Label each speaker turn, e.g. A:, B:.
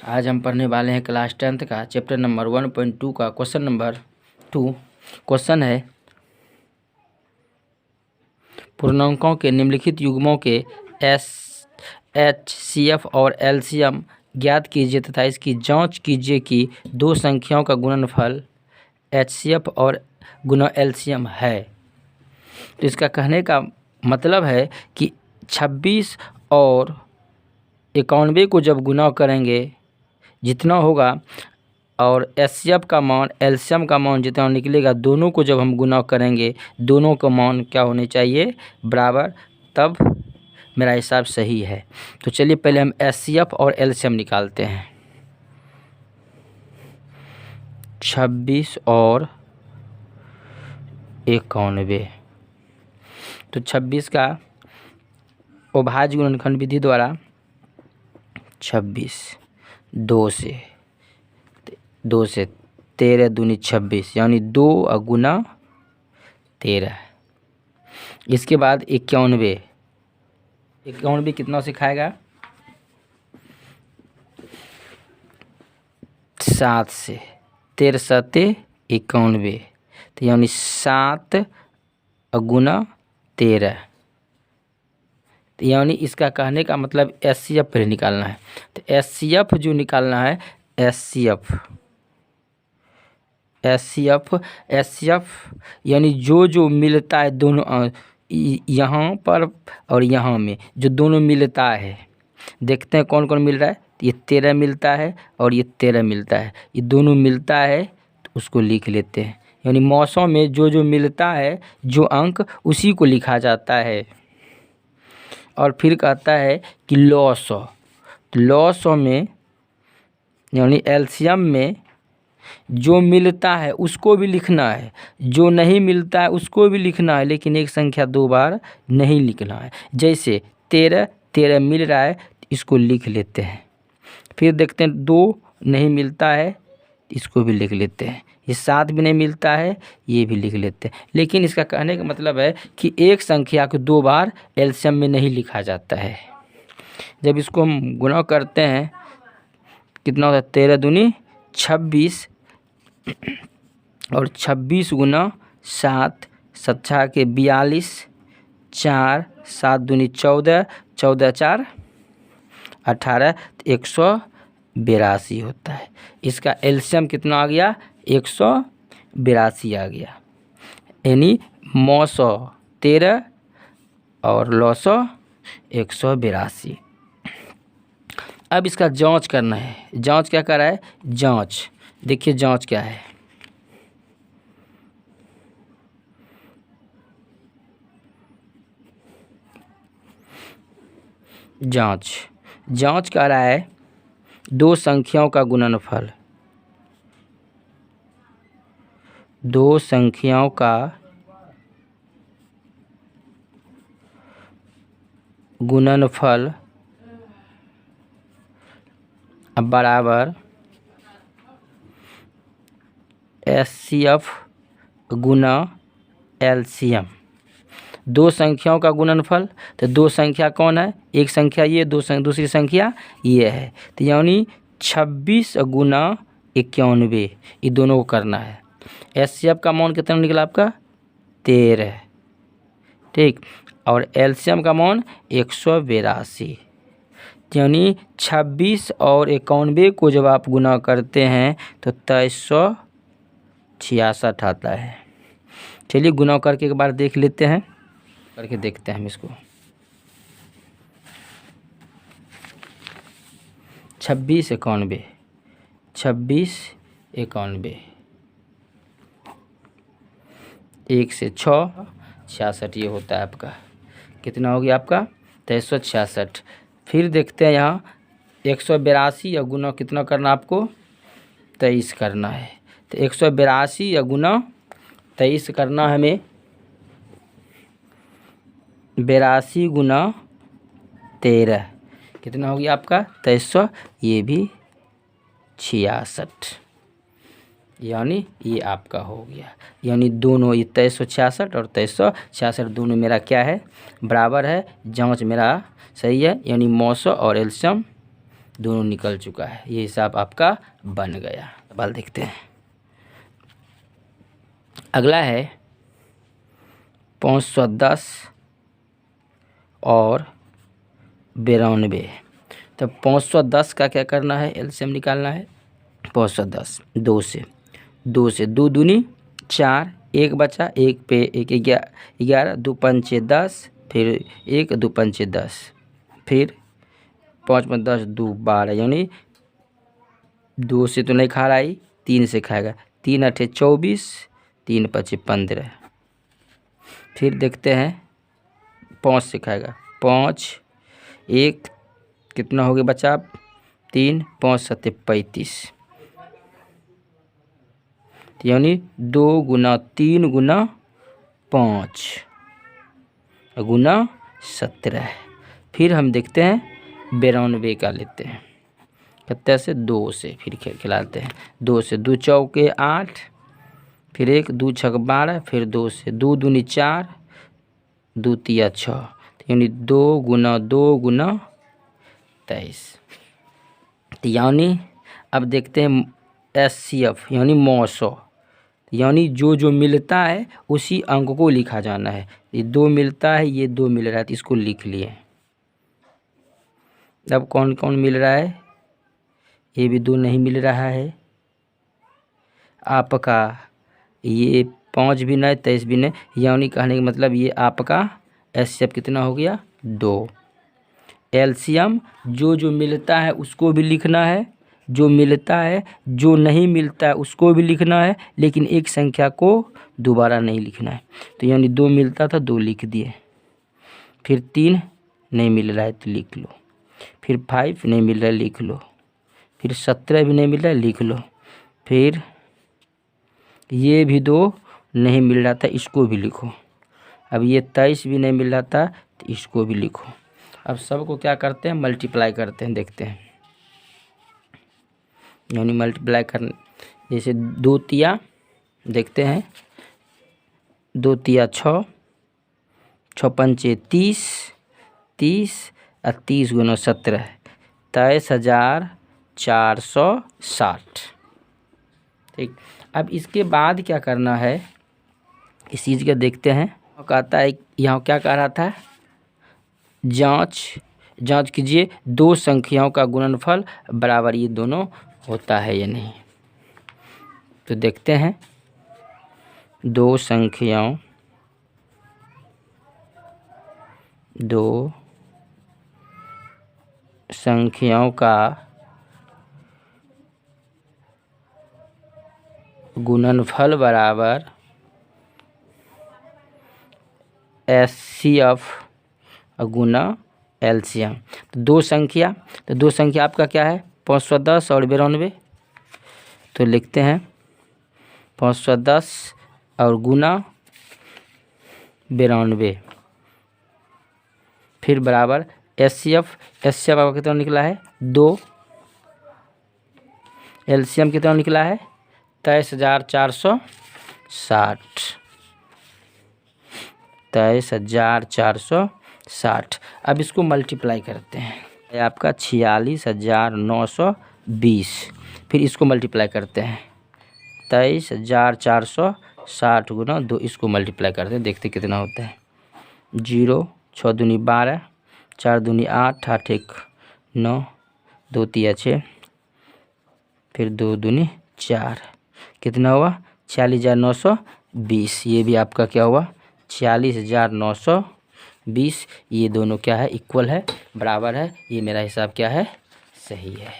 A: आज हम पढ़ने वाले हैं क्लास 10th का चैप्टर नंबर 1.2 का क्वेश्चन नंबर 2। क्वेश्चन है पूर्णांकों के निम्नलिखित युग्मों के HCF और LCM ज्ञात कीजिए तथा इसकी जांच कीजिए कि दो संख्याओं का गुणनफल HCF और गुना LCM है। तो इसका कहने का मतलब है कि 26 और 91 को जब गुना करेंगे जितना होगा और HCF का मान LCM का मान जितना निकलेगा, दोनों को जब हम गुना करेंगे दोनों का मान क्या होने चाहिए, बराबर, तब मेरा हिसाब सही है। तो चलिए पहले हम HCF और LCM निकालते हैं। 26 और 91, तो 26 का अभाज्य गुणनखंड विधि द्वारा 26 2 से 13 दूनी 26 यानी 2 गुना 13। इसके बाद 91 कितना से खाएगा, 7 से, 13 7 91, तो यानी 7 गुना 13, तो यानी इसका कहने का मतलब HCF पहले निकालना है। तो HCF जो निकालना है, HCF यानी जो मिलता है दोनों यहाँ पर और यहाँ में जो दोनों मिलता है, देखते हैं कौन कौन मिल रहा है। ये 13 मिलता है और ये 13 मिलता है, ये दोनों मिलता है तो उसको लिख लेते हैं। यानी मौसों में जो मिलता है, जो अंक, उसी को लिखा जाता है। और फिर कहता है कि लॉसों में यानी LCM में जो मिलता है उसको भी लिखना है, जो नहीं मिलता है उसको भी लिखना है, लेकिन एक संख्या दो बार नहीं लिखना है। जैसे 13 मिल रहा है, इसको लिख लेते हैं। फिर देखते हैं 2 नहीं मिलता है, इसको भी लिख लेते हैं। ये 7 भी नहीं मिलता है, ये भी लिख लेते हैं। लेकिन इसका कहने का मतलब है कि एक संख्या को 2 बार LCM में नहीं लिखा जाता है। जब इसको हम गुणा करते हैं कितना होता है, 13 दूनी 26 और 26 गुना 7 7 के 42, 4 7 दूनी 14, 14 4 18, 182 होता है। इसका LCM कितना आ गया, 182 आ गया। यानी 913 और 182। अब इसका जांच करना है। जांच क्या कर रहा है, जांच देखिए, जांच क्या है। जांच कर रहा है दो संख्याओं का गुणनफल, दो संख्याओं का गुणनफल बराबर HCF गुना LCM। दो संख्याओं का गुणनफल, तो दो संख्या कौन है, एक संख्या ये, दूसरी संख्या ये है। तो यानी 26 गुना 91, ये दोनों को करना है। HCF का मान कितना निकला आपका, 13, ठीक, और LCM का मान 182। यानी 26 और 91 को जब आप गुना करते हैं तो 2366 आता है। चलिए गुना करके एक बार देख लेते हैं, करके देखते हैं हम इसको। 26 91, 1 से 6 66, ये होता है आपका। कितना हो गया आपका, 2366। फिर देखते हैं यहाँ 182 या गुना कितना करना आपको, 23 करना है। तो 182 या गुना 23 करना है हमें। 82 गुना 13 कितना हो गया आपका, 2300, ये भी 66, यानी ये आपका हो गया। यानी दोनों, ये 2366 और 2366 दोनों मेरा क्या है, बराबर है। जांच मेरा सही है, यानी 900 और LCM दोनों निकल चुका है। ये हिसाब आपका बन गया। सवाल देखते हैं। अगला है 510 और 92। तो 510 का क्या करना है, एलसीएम निकालना है। 510 2 से 2 दूनी 4, 1 बचा, 1 पे 1 11, 2 पंचे 10, फिर 1 2 पंचे 10, फिर 5 में 10 2 12, यानी 2 से तो नहीं खा रहा है, 3 से खाएगा। 3 8 24, 3 5 15। फिर देखते हैं 5 से खाएगा। 5 1 कितना हो गया बचा, 3 5 7 35, यानी 2 गुना 3 गुना 5 गुना 17। फिर हम देखते हैं 92 का लेते हैं। कितने से, 2 से फिर खिलाते हैं। 2 से 2 चौके 8, फिर 1 2 छक 12, फिर 2 से 2 दूनी 4, 2 तिया 6, यानी 2 गुना 23। यानी अब देखते हैं एचसीएफ यानी मौसो, यानी जो मिलता है उसी अंक को लिखा जाना है। ये 2 मिलता है, ये 2 मिल रहा है, तो इसको लिख लिए। अब कौन कौन मिल रहा है, ये भी 2 नहीं मिल रहा है आपका, ये 5 भी नहीं, 23 भी नहीं, यानी कहने का मतलब ये आपका एचसीएफ कितना हो गया, 2। एलसीएम जो मिलता है उसको भी लिखना है, जो मिलता है, जो नहीं मिलता है उसको भी लिखना है, लेकिन एक संख्या को दोबारा नहीं लिखना है। तो यानी 2 मिलता था, 2 लिख दिए। फिर 3 नहीं मिल रहा है तो लिख लो। फिर 5 नहीं मिल रहा है, लिख लो। फिर 17 भी नहीं मिल रहा है, लिख लो। फिर ये भी 2 नहीं मिल रहा था, इसको भी लिखो। अब ये 23 भी नहीं मिल रहा था, तो इसको भी लिखो। अब सबको क्या करते हैं, मल्टीप्लाई करते हैं, देखते हैं। यानी मल्टीप्लाई करने, जैसे 2 तिया देखते हैं, 2 तिया 6, 6 पंचे 30, 30 और 30 गुना 17, 23,460। ठीक। अब इसके बाद क्या करना है, इस चीज़ का देखते हैं। कहता है यहाँ क्या कह रहा था, जांच कीजिए 2 संख्याओं का गुणनफल बराबर ये दोनों होता है या नहीं। तो देखते हैं 2 संख्याओं का गुणनफल बराबर एचसीएफ गुना एलसीएम। तो 2 संख्या आपका क्या है, 510 और 92। तो लिखते हैं 510 और गुना 92, फिर बराबर एचसीएफ आपका कितना निकला है, 2। एलसीएम कितना निकला है, 23,460। 23,460। अब इसको मल्टीप्लाई करते हैं, आपका 46,920। फिर इसको मल्टीप्लाई करते हैं, 23,460 गुना 2, इसको मल्टीप्लाई करते हैं, देखते कितना होता है। 0 6 दूनी 12, 4 दूनी 8, 8 1 9, 2 तिया 6, फिर 2 दूनी 4, कितना हुआ 46,920। ये भी आपका क्या हुआ 46,920। ये दोनों क्या है, इक्वल है, बराबर है। ये मेरा हिसाब क्या है, सही है।